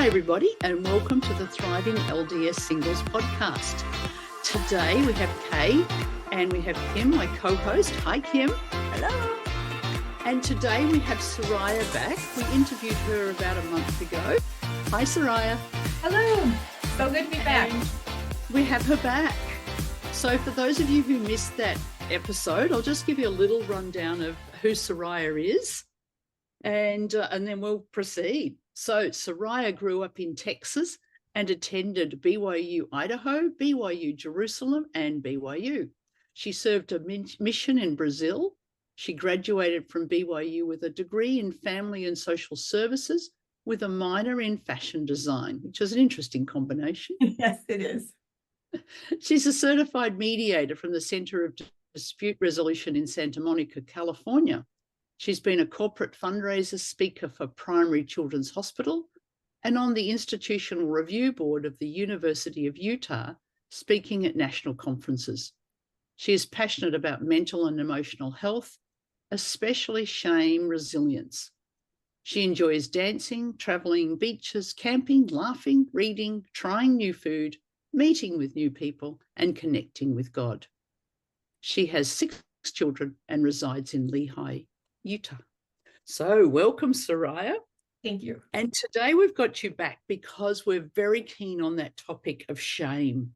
Hi, everybody, and welcome to the Thriving LDS Singles podcast. Today we have Kay and we have Kim, my co-host. Hi, Kim. Hello. And today we have Sariah back. We interviewed her about a month ago. Hi, Sariah. Hello. So good to be back. And we have her back. So for those of you who missed that episode, I'll just give you a little rundown of who Sariah is, and then we'll proceed. So Sariah grew up in Texas and attended BYU Idaho, BYU Jerusalem, and BYU. She served a mission in Brazil. She graduated from BYU with a degree in family and social services with a minor in fashion design, which is an interesting combination. Yes, it is. She's a certified mediator from the Center of Dispute Resolution in Santa Monica, California. She's been a corporate fundraiser speaker for Primary Children's Hospital and on the Institutional Review Board of the University of Utah, speaking at national conferences. She is passionate about mental and emotional health, especially shame resilience. She enjoys dancing, traveling, beaches, camping, laughing, reading, trying new food, meeting with new people, and connecting with God. She has 6 children and resides in Lehi, Utah. So welcome, Sariah. Thank you. And today we've got you back because we're very keen on that topic of shame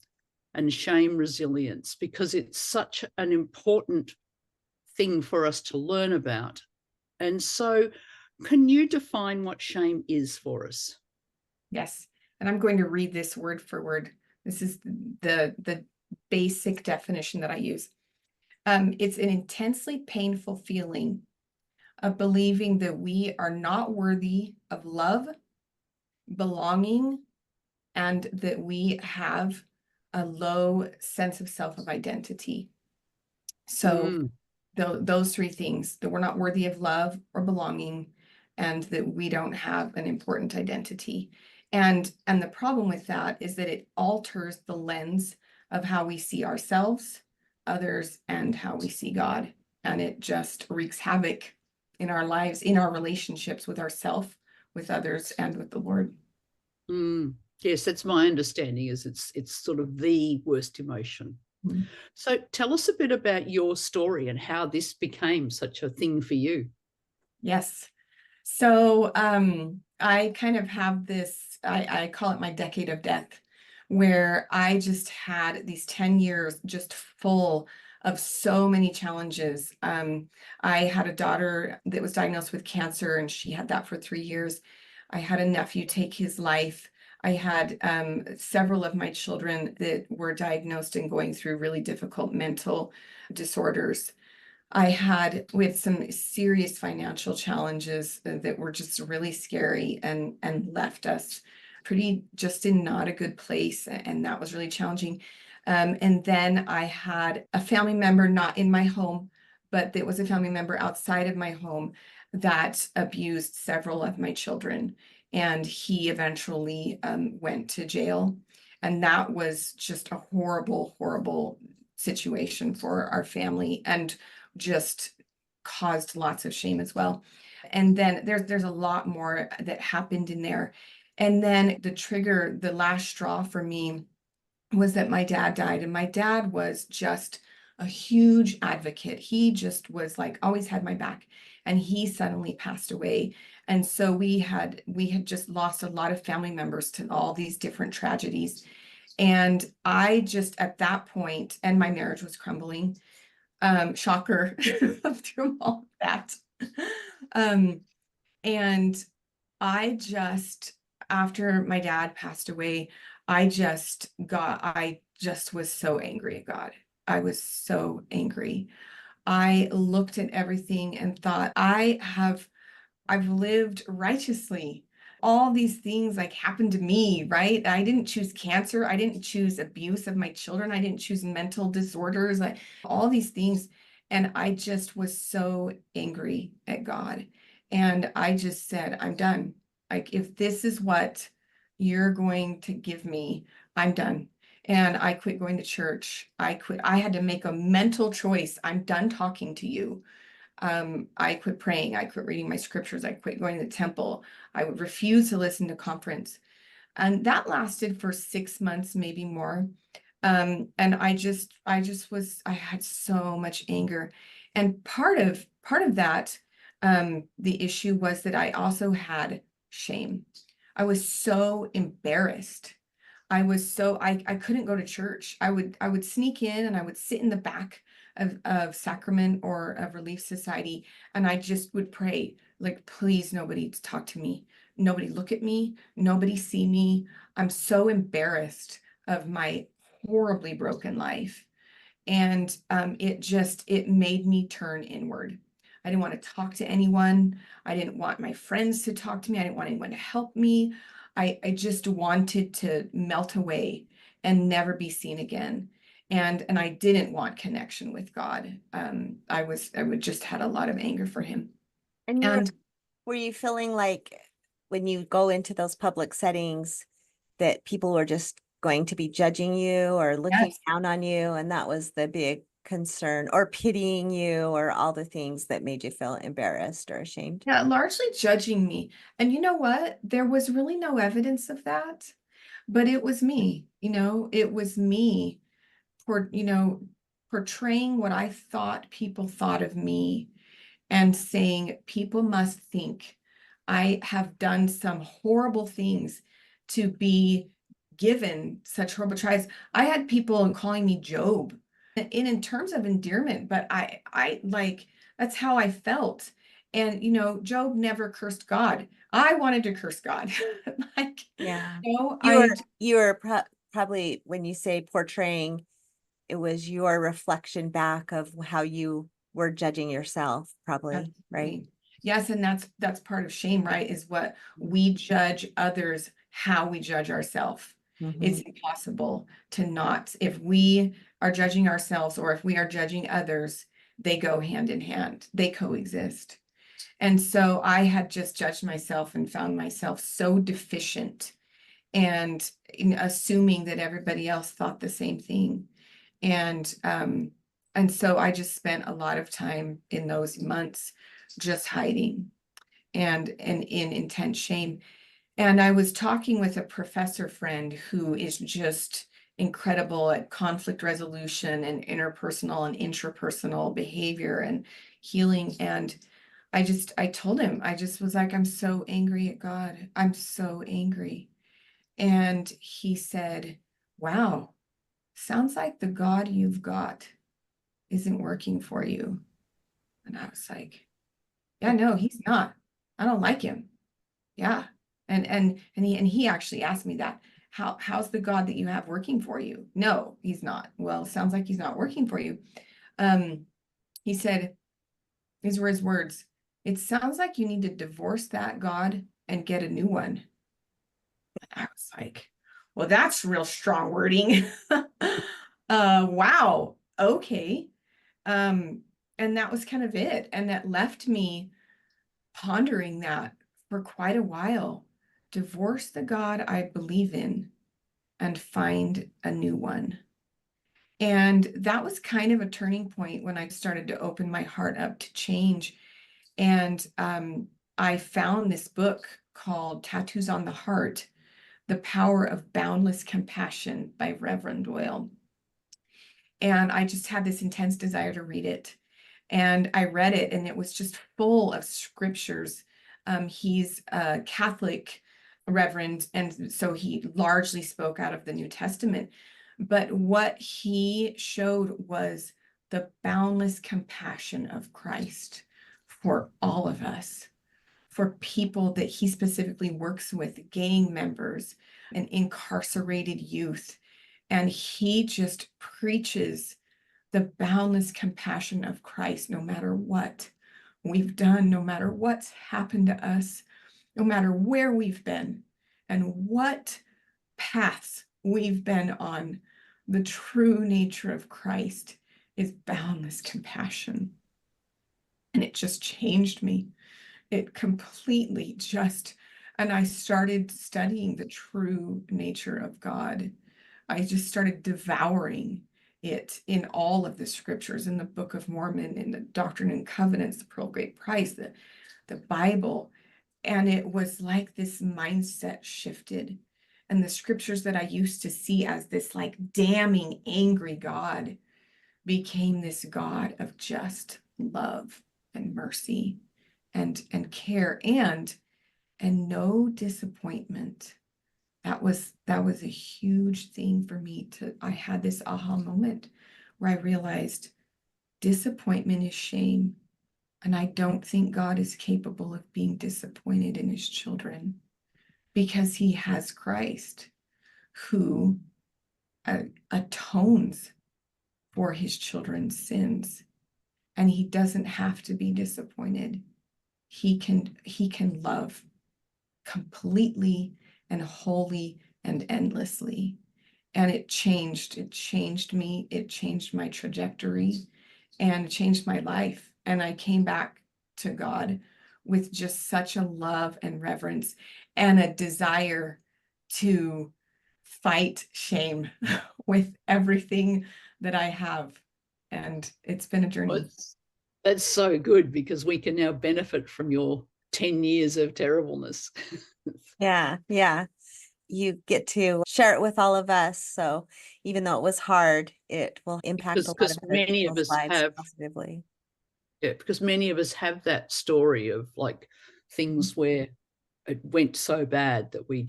and shame resilience, because it's such an important thing for us to learn about. And so can you define what shame is for us? Yes. And I'm going to read this word for word. This is the basic definition that I use. It's an intensely painful feeling of believing that we are not worthy of love, belonging, and that we have a low sense of self of identity. So those 3 things, that we're not worthy of love or belonging, and that we don't have an important identity. And the problem with that is that it alters the lens of how we see ourselves, others, and how we see God. And it just wreaks havoc in our lives, in our relationships with ourselves, with others, and with the Lord. Yes, that's my understanding, is it's sort of the worst emotion. So tell us a bit about your story and how this became such a thing for you. Yes. So I kind of have this, I call it my decade of death, where I just had these 10 years just full of so many challenges. I had a daughter that was diagnosed with cancer, and she had that for 3 years. I had a nephew take his life. I had several of my children that were diagnosed and going through really difficult mental disorders. We had some serious financial challenges that were just really scary and left us pretty just in not a good place. And that was really challenging. And then I had a family member, not in my home, but it was a family member outside of my home that abused several of my children. And he eventually went to jail. And that was just a horrible, horrible situation for our family, and just caused lots of shame as well. And then there's a lot more that happened in there. And then the trigger, the last straw for me, was that my dad died. And my dad was just a huge advocate. He just was like, always had my back. And he suddenly passed away. And so we had just lost a lot of family members to all these different tragedies. And I just, at that point, and my marriage was crumbling. Shocker through all of that. And I just, after my dad passed away, I just was so angry at God. I was so angry. I looked at everything and thought, I've lived righteously. All these things like happened to me, right? I didn't choose cancer. I didn't choose abuse of my children. I didn't choose mental disorders, all these things. And I just was so angry at God. And I just said, I'm done. Like, if this is what you're going to give me, I'm done. And I quit going to church. I had to make a mental choice. I'm done talking to you. I quit praying. I quit reading my scriptures. I quit going to the temple. I would refuse to listen to conference. And that lasted for 6 months, maybe more. And I had so much anger. And part of that, the issue was that I also had shame. I was so embarrassed. I couldn't go to church. I would sneak in and I would sit in the back of Sacrament or of Relief Society, and I just would pray, like, please, nobody talk to me. Nobody look at me. Nobody see me. I'm so embarrassed of my horribly broken life. And it made me turn inward. I didn't want to talk to anyone. I didn't want my friends to talk to me. I didn't want anyone to help me. I just wanted to melt away and never be seen again. And I didn't want connection with God. I would just had a lot of anger for him. And And were you feeling like when you go into those public settings that people were just going to be judging you or looking yes, down on you, and that was the big concern, or pitying you, or all the things that made you feel embarrassed or ashamed? yeah, largely judging me. And you know what? There was really no evidence of that, but it was me, it was me for, portraying what I thought people thought of me and saying people must think I have done some horrible things to be given such horrible tries. I had people calling me Job in terms of endearment, but I like, that's how I felt. And Job never cursed God. I wanted to curse God. Like, Yeah. You were I you were probably, when you say portraying, it was your reflection back of how you were judging yourself, probably, right? absolutely. Yes, and that's part of shame, right? Is what we judge others, how we judge ourselves. It's Mhm. impossible to not. If we are judging ourselves or if we are judging others, they go hand in hand. They coexist. And so I had just judged myself and found myself so deficient and assuming that everybody else thought the same thing. And so I just spent a lot of time in those months just hiding and in intense shame. And I was talking with a professor friend who is just incredible at conflict resolution and interpersonal and intrapersonal behavior and healing. And I told him, I just was like, I'm so angry at God. I'm so angry. And he said, wow, sounds like the God you've got isn't working for you. And I was like, yeah, no, he's not. I don't like him. Yeah. And he actually asked me that. How's the God that you have working for you? No, he's not. Well, sounds like he's not working for you. Um, he said, these were his words. It sounds like you need to divorce that God and get a new one. I was like, well, that's real strong wording. Wow. Okay. Um, and that was kind of it. And that left me pondering that for quite a while. Divorce the God I believe in and find a new one. And that was kind of a turning point when I started to open my heart up to change. And I found this book called Tattoos on the Heart: The Power of Boundless Compassion by Reverend Doyle. And I just had this intense desire to read it. And I read it, and it was just full of scriptures. He's a Catholic reverend, and so he largely spoke out of the New Testament. But what he showed was the boundless compassion of Christ for all of us, for people that he specifically works with, gang members and incarcerated youth. And he just preaches the boundless compassion of Christ, no matter what we've done, no matter what's happened to us, no matter where we've been and what paths we've been on. The true nature of Christ is boundless compassion. And it just changed me. It completely just, and I started studying the true nature of God. I just started devouring it in all of the scriptures, in the Book of Mormon, in the Doctrine and Covenants, the Pearl of Great Price, the Bible. And it was like this mindset shifted. and the scriptures that I used to see as this like damning, angry God became this God of just love and mercy and care and no disappointment. That was a huge thing for me I had this aha moment where I realized disappointment is shame. And I don't think God is capable of being disappointed in his children because he has Christ who atones for his children's sins. And he doesn't have to be disappointed. He can love completely and wholly and endlessly. And it changed me. It changed my trajectory and changed my life. And I came back to God with just such a love and reverence and a desire to fight shame with everything that I have. And it's been a journey. Well, that's so good, because we can now benefit from your 10 years of terribleness. Yeah, yeah. You get to share it with all of us. So even though it was hard, it will impact a lot Because of other many of people's us lives have, positively. yeah, because many of us have that story of like things where it went so bad that we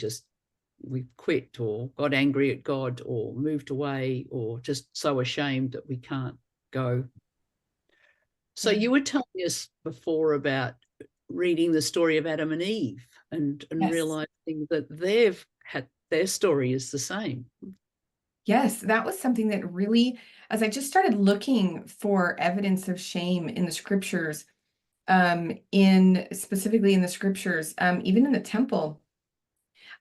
quit or got angry at God or moved away or just so ashamed that we can't go. So you were telling us before about reading the story of Adam and Eve and Yes. realizing that they've had their story is the same. Yes, that was something that really, as I just started looking for evidence of shame in the scriptures, specifically in the scriptures, even in the temple,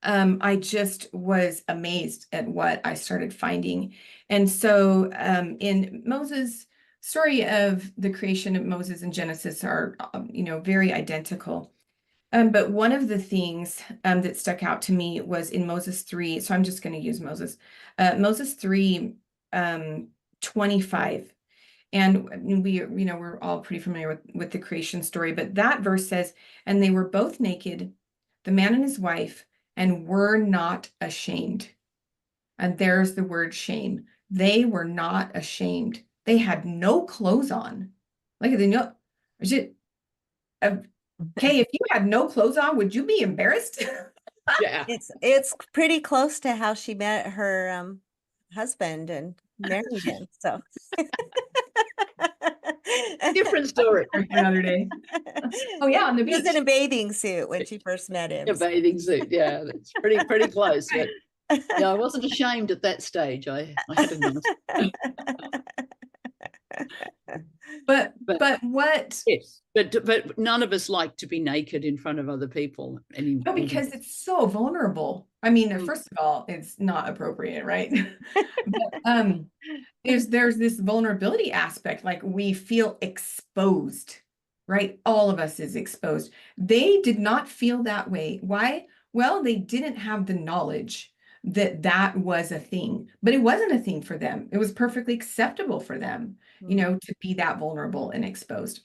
I just was amazed at what I started finding. And so in Moses' story of the creation of Moses and Genesis are, very identical. But one of the things that stuck out to me was in Moses 3. So I'm just going to use Moses. Moses 3, 25. And we're all pretty familiar with the creation story, but that verse says, and they were both naked, the man and his wife, and were not ashamed. And there's the word shame. They were not ashamed. They had no clothes on. Like they know, okay, if you had no clothes on, would you be embarrassed? Yeah. It's pretty close to how she met her husband and married him. So Different story. For another day. Oh yeah, on the He was beach. in a bathing suit when she first met him. A bathing suit. Yeah, that's pretty close. But yeah, I wasn't ashamed at that stage. I had a nice. But what? Yes, but none of us like to be naked in front of other people anymore. No, because it's so vulnerable. I mean, first of all, it's not appropriate, right? But there's this vulnerability aspect, like we feel exposed, right? All of us is exposed. They did not feel that way. Why? Well, they didn't have the knowledge that was a thing, but it wasn't a thing for them. It was perfectly acceptable for them, to be that vulnerable and exposed.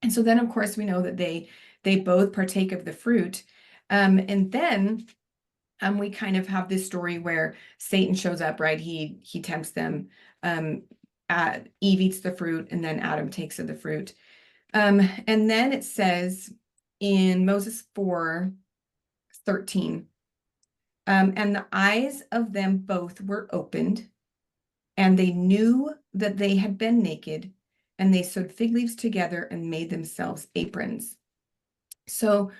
And so then, of course, we know that they both partake of the fruit. And then we kind of have this story where Satan shows up, right? He tempts them. Eve eats the fruit, and then Adam takes of the fruit. And then it says in Moses 4:13, and the eyes of them both were opened, and they knew that they had been naked, and they sewed fig leaves together and made themselves aprons. So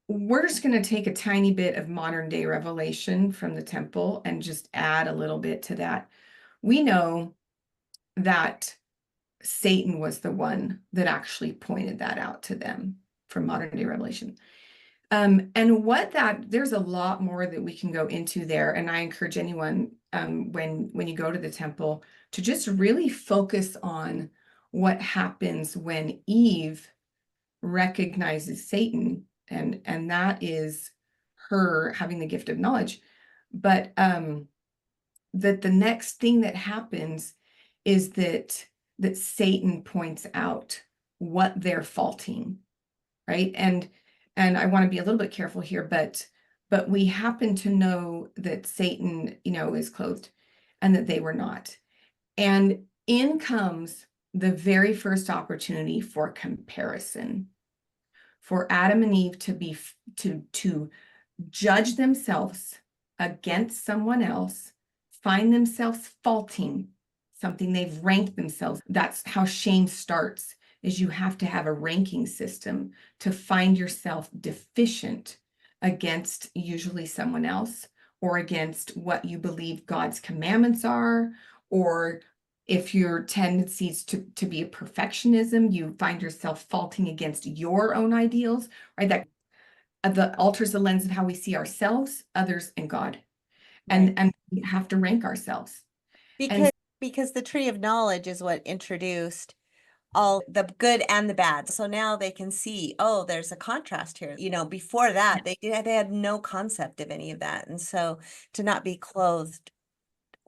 we're just going to take a tiny bit of modern day revelation from the temple and just add a little bit to that. We know that Satan was the one that actually pointed that out to them from modern day revelation. And there's a lot more that we can go into there. And I encourage anyone when you go to the temple to just really focus on what happens when Eve recognizes Satan, and that is her having the gift of knowledge. But that the next thing that happens is that Satan points out what they're faulting, right? And I want to be a little bit careful here, but but we happen to know that Satan, is clothed and that they were not. And in comes the very first opportunity for comparison, for Adam and Eve to judge themselves against someone else, find themselves faulting something they've ranked themselves. That's how shame starts, is you have to have a ranking system to find yourself deficient against usually someone else, or against what you believe God's commandments are, or if your tendencies to be a perfectionism, you find yourself faulting against your own ideals, right? That alters the lens of how we see ourselves, others, and God. Right. And we have to rank ourselves. Because the tree of knowledge is what introduced all the good and the bad. So now they can see, oh, there's a contrast here. Before that, they had no concept of any of that. And so to not be clothed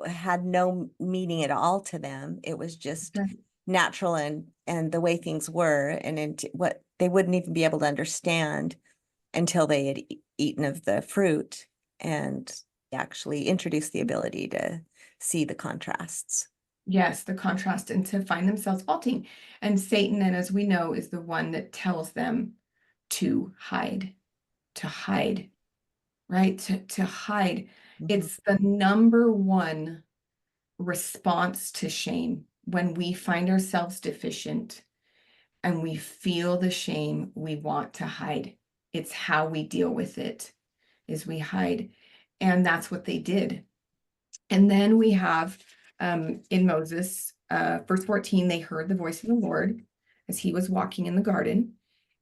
had no meaning at all to them. It was just natural and the way things were, and what they wouldn't even be able to understand until they had eaten of the fruit and actually introduced the ability to see the contrasts. Yes, the contrast, and to find themselves faulting. And Satan, and as we know, is the one that tells them to hide, right? To hide. It's the number one response to shame. When we find ourselves deficient and we feel the shame, we want to hide. It's how we deal with it, is we hide. And that's what they did. And then we have in Moses, verse 14, they heard the voice of the Lord as he was walking in the garden.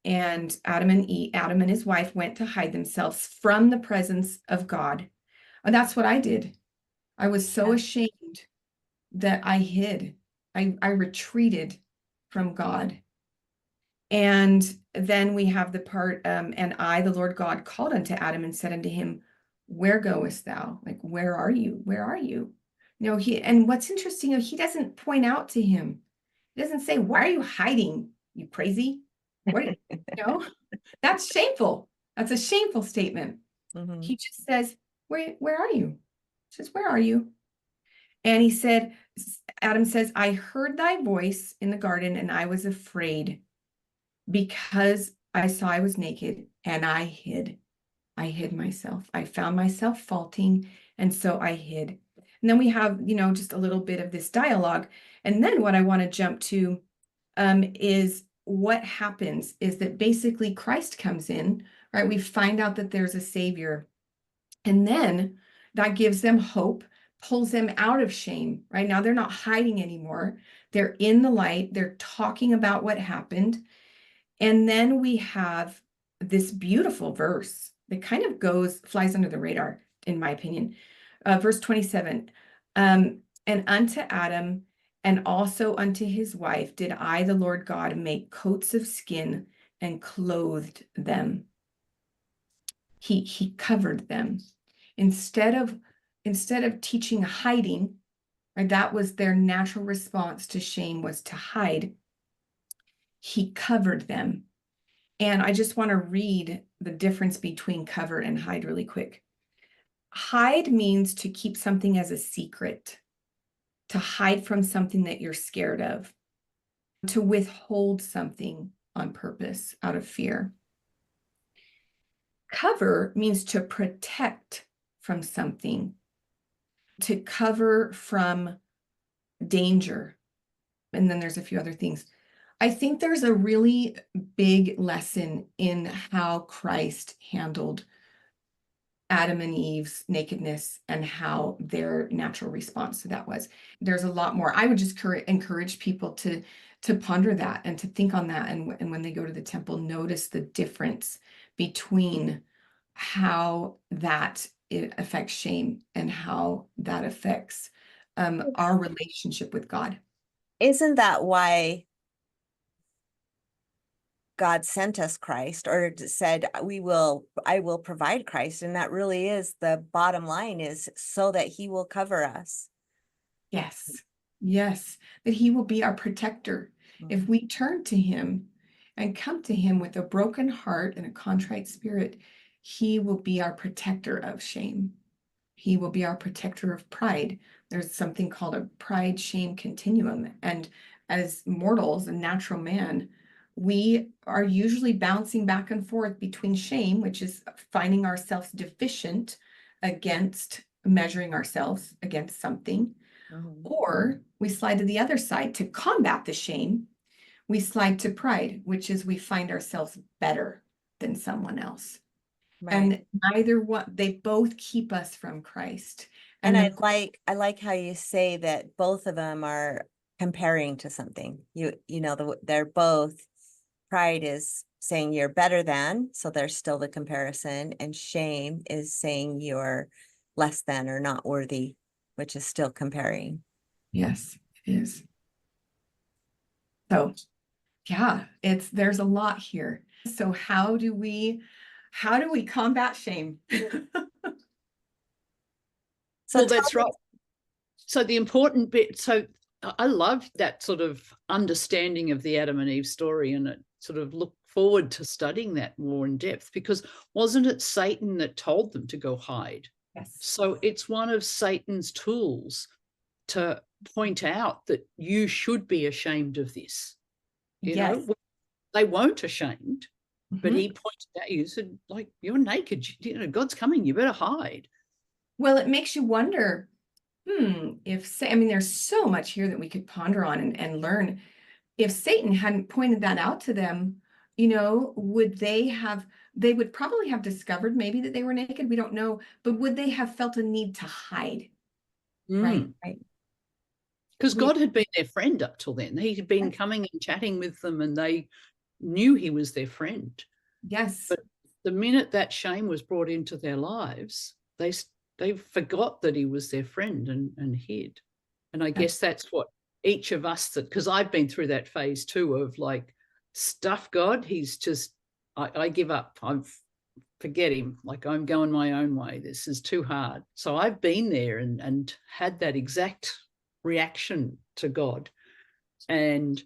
And Adam and his wife went to hide themselves from the presence of God. And that's what I did. I was so ashamed that I hid. I retreated from God. And then we have the part, and I, the Lord God, called unto Adam and said unto him, where goest thou? Like, where are you? Where are you? And what's interesting, he doesn't point out to him. He doesn't say, why are you hiding? You crazy? What, that's shameful. That's a shameful statement. He just says, where are you? He says, where are you? And he said, Adam says, I heard thy voice in the garden and I was afraid because I saw I was naked and I hid. I hid myself. I found myself faulting. And so I hid. And then we have, just a little bit of this dialogue. And then what I want to jump to is what happens is that basically Christ comes in, right? We find out that there's a savior. And then that gives them hope, pulls them out of shame, right? Now they're not hiding anymore. They're in the light. They're talking about what happened. And then we have this beautiful verse that kind of flies under the radar, in my opinion. Verse 27, and unto Adam and also unto his wife did I, the Lord God, make coats of skin and clothed them. He covered them. Instead of teaching hiding, right, that was their natural response to shame, was to hide. He covered them. And I just want to read the difference between cover and hide really quick. Hide means to keep something as a secret, to hide from something that you're scared of, to withhold something on purpose out of fear. Cover means to protect from something, to cover from danger. And then there's a few other things. I think there's a really big lesson in how Christ handled Adam and Eve's nakedness and how their natural response to that was. There's a lot more. I would just encourage people to ponder that and to think on that. And when they go to the temple, notice the difference between how that it affects shame and how that affects our relationship with God. Isn't that why God sent us Christ, or said, I will provide Christ? And that really is the bottom line, is so that he will cover us. Yes, that he will be our protector. If we turn to him and come to him with a broken heart and a contrite spirit, he will be our protector of shame. He will be our protector of pride. There's something called a pride shame continuum. And as mortals and natural man, we are usually bouncing back and forth between shame, which is finding ourselves deficient against measuring ourselves against something, or we slide to the other side to combat the shame. We slide to pride, which is we find ourselves better than someone else. Right. And neither one, they both keep us from Christ. And the- I like how you say that both of them are comparing to something. You know, they're both, pride is saying you're better than, so there's still the comparison, and shame is saying you're less than or not worthy, which is still comparing. Yes, it is. So yeah, there's a lot here. So how do we combat shame? So Well, that's right. So the important bit, so I love that sort of understanding of the Adam and Eve story, and it sort of look forward to studying that more in depth, because wasn't it Satan that told them to go hide? Yes. So it's one of Satan's tools to point out that you should be ashamed of this. You Yes. know, they weren't ashamed, but Mhm. he pointed at you, said, like, you're naked, you know, God's coming, you better hide. Well, it makes you wonder, I mean, there's so much here that we could ponder on and learn. If Satan hadn't pointed that out to them, you know, they would probably have discovered maybe that they were naked. We don't know, but would they have felt a need to hide? Right. Because We- God had been their friend up till then. He had been coming and chatting with them, and they knew he was their friend. Yes. But the minute that shame was brought into their lives, they forgot that he was their friend and hid. And I guess that's what each of us, that, because I've been through that phase too of like, stuff God, he's just, I give up. Forget him. Like, I'm going my own way. This is too hard. So I've been there and had that exact reaction to God, and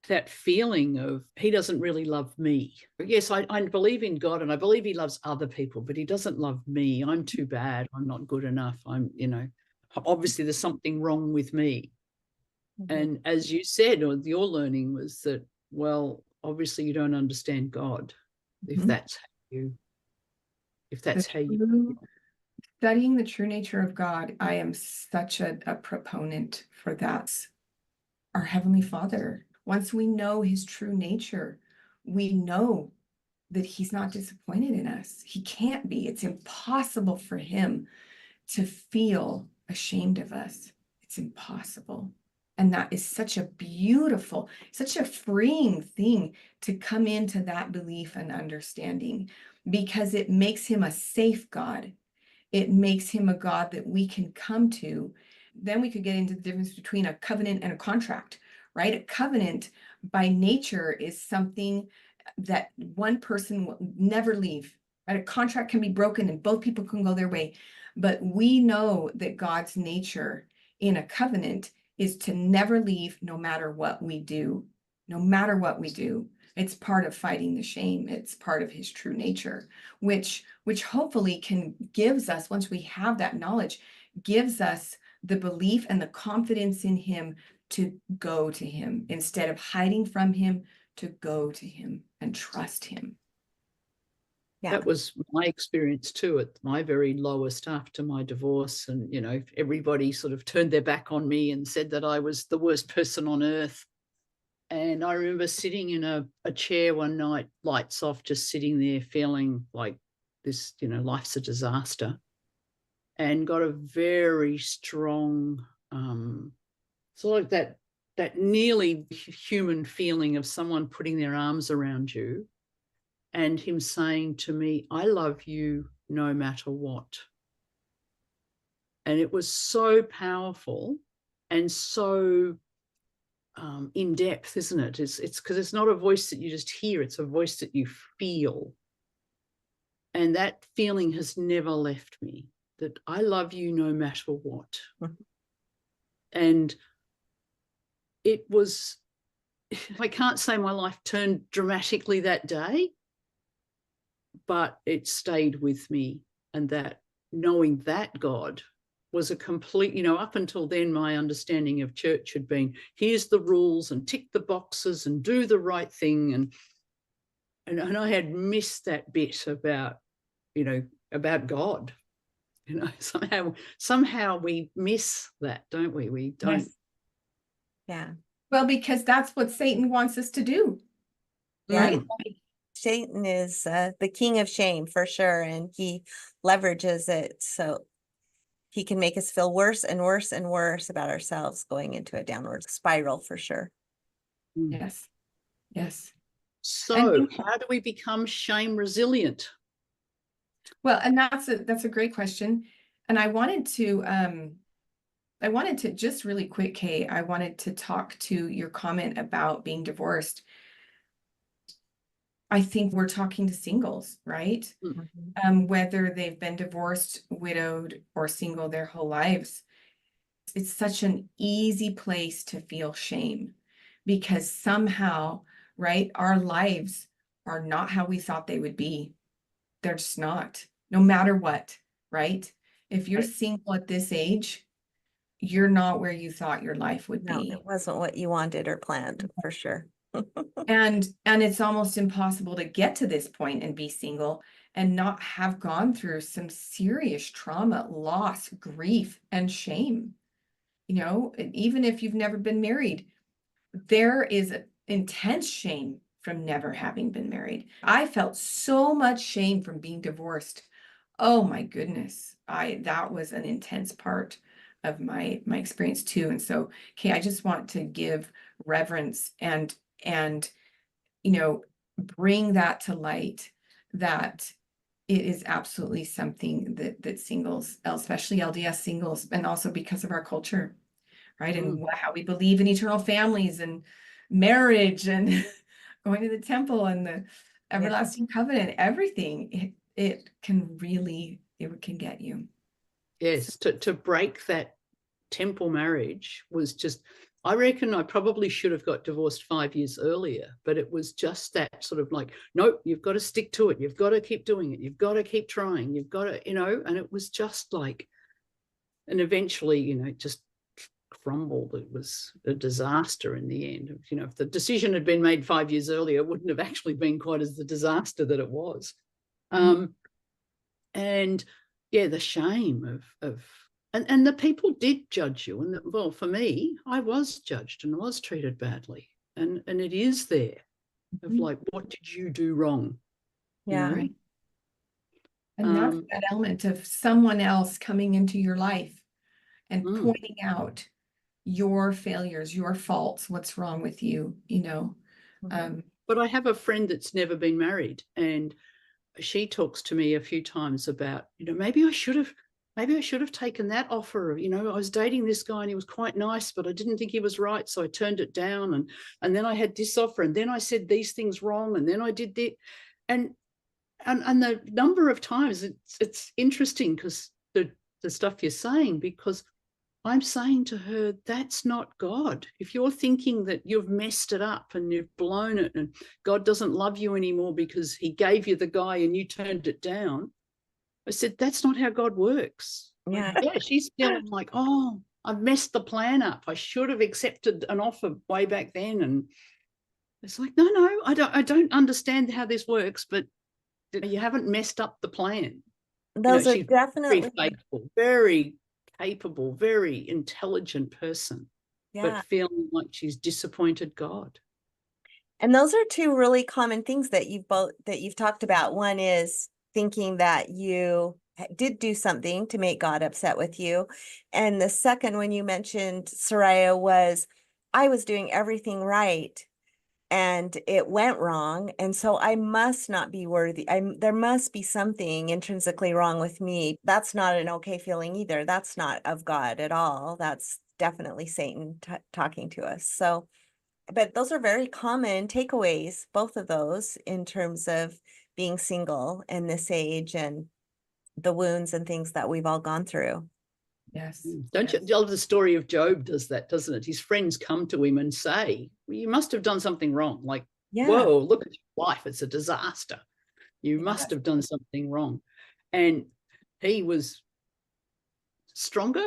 that feeling of he doesn't really love me. Yes, I believe in God, and I believe he loves other people, but he doesn't love me. I'm too bad. I'm not good enough. I'm, you know, obviously there's something wrong with me. And as you said, or your learning was that, well, obviously you don't understand God if that's how you Studying the true nature of God, I am such a proponent for that. Our Heavenly Father, once we know his true nature, we know that he's not disappointed in us. He can't be. It's impossible for him to feel ashamed of us. It's impossible. And that is such a beautiful, such a freeing thing to come into that belief and understanding, because it makes him a safe God. It makes him a God that we can come to. Then we could get into the difference between a covenant and a contract, right? A covenant by nature is something that one person will never leave, right? A contract can be broken and both people can go their way. But we know that God's nature in a covenant is to never leave, no matter what we do. No matter what we do. It's part of fighting the shame. It's part of his true nature, which hopefully gives us, once we have that knowledge, gives us the belief and the confidence in him to go to him instead of hiding from him, to go to him and trust him. Yeah. That was my experience too, at my very lowest after my divorce. And, you know, everybody sort of turned their back on me and said that I was the worst person on earth. And I remember sitting in a chair one night, lights off, just sitting there feeling like this, you know, life's a disaster, and got a very strong, sort of that nearly human feeling of someone putting their arms around you and him saying to me, I love you no matter what. And it was so powerful and so in depth, isn't it? It's because it's not a voice that you just hear, it's a voice that you feel. And that feeling has never left me, that I love you no matter what. And it was, I can't say my life turned dramatically that day, but it stayed with me, and that knowing that God was a complete, you know, up until then, my understanding of church had been, here's the rules and tick the boxes and do the right thing. And I had missed that bit about, you know, about God. You know, somehow we miss that, don't we? We don't. Yes. Yeah. Well, because that's what Satan wants us to do, right? Satan is the king of shame for sure, and he leverages it so he can make us feel worse and worse and worse about ourselves, going into a downward spiral for sure. Yes. Yes. So how do we become shame resilient? Well, and that's a great question. And I wanted to just really quick, Kay, I wanted to talk to your comment about being divorced. I think we're talking to singles, right? Whether they've been divorced, widowed, or single their whole lives. It's such an easy place to feel shame because somehow, right, our lives are not how we thought they would be. They're just not, no matter what, right? If you're single at this age, you're not where you thought your life would No, be. it wasn't what you wanted or planned for sure. And it's almost impossible to get to this point and be single and not have gone through some serious trauma, loss, grief, and shame. You know, even if you've never been married, there is intense shame from never having been married. I felt so much shame from being divorced. Oh my goodness. That was an intense part of my experience too. And so, okay, I just want to give reverence and you know, bring that to light, that it is absolutely something that singles, especially LDS singles, and also because of our culture, right? And how we believe in eternal families and marriage and going to the temple and the everlasting covenant, everything, it can really, it can get you. Yes, to break that temple marriage was just, I reckon I probably should have got divorced 5 years earlier, but it was just that sort of like, nope, you've got to stick to it. You've got to keep doing it. You've got to keep trying. You've got to, you know, and it was just like, and eventually, you know, it just crumbled. It was a disaster in the end. You know, if the decision had been made 5 years earlier, it wouldn't have actually been quite as the disaster that it was. And yeah, the shame of and the people did judge you. And well, for me, I was judged and was treated badly. And it is there of like, what did you do wrong? Yeah. You know? Right. And that's that element of someone else coming into your life and pointing out your failures, your faults, what's wrong with you, you know. But I have a friend that's never been married, and she talks to me a few times about, you know, maybe I should have taken that offer. You know, I was dating this guy and he was quite nice, but I didn't think he was right, so I turned it down. And then I had this offer, and then I said these things wrong, and then I did that. And the number of times, it's interesting because the stuff you're saying, because I'm saying to her, that's not God. If you're thinking that you've messed it up and you've blown it and God doesn't love you anymore because he gave you the guy and you turned it down, I said, that's not how God works. Yeah. Yeah, she's feeling like, oh, I've messed the plan up. I should have accepted an offer way back then. And it's like, no, I don't understand how this works, but you haven't messed up the plan. Those you know, are she's definitely very faithful, very capable, very intelligent person, but feeling like she's disappointed God. And those are two really common things that you've talked about. One is thinking that you did do something to make God upset with you. And the second, when you mentioned Sariah, was I was doing everything right and it went wrong. And so I must not be worthy. There must be something intrinsically wrong with me. That's not an okay feeling either. That's not of God at all. That's definitely Satan talking to us. So, but those are very common takeaways, both of those, in terms of being single in this age and the wounds and things that we've all gone through. Yes. Don't you tell the story of Job does that, doesn't it? His friends come to him and say, well, you must have done something wrong. Like, whoa, look at your life. It's a disaster. You Yeah. must have done something wrong. And he was stronger,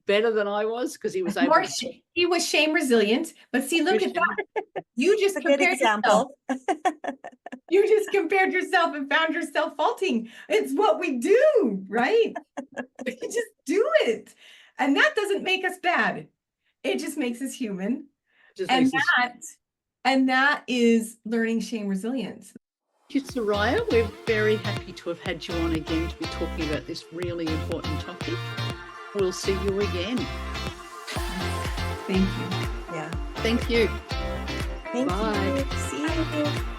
better than I was, because he was able More, to. he was shame resilient, but see, look at that. You just It's a good compared yourself. example. You just compared yourself and found yourself faulting. It's what we do, right? We just do it. And that doesn't make us bad. It just makes us human. Just And makes us. that is learning shame resilience. Thank you, Sariah. We're very happy to have had you on again to be talking about this really important topic. We'll see you again. Thank you. Yeah. Thank you. Thank Bye. you. See you.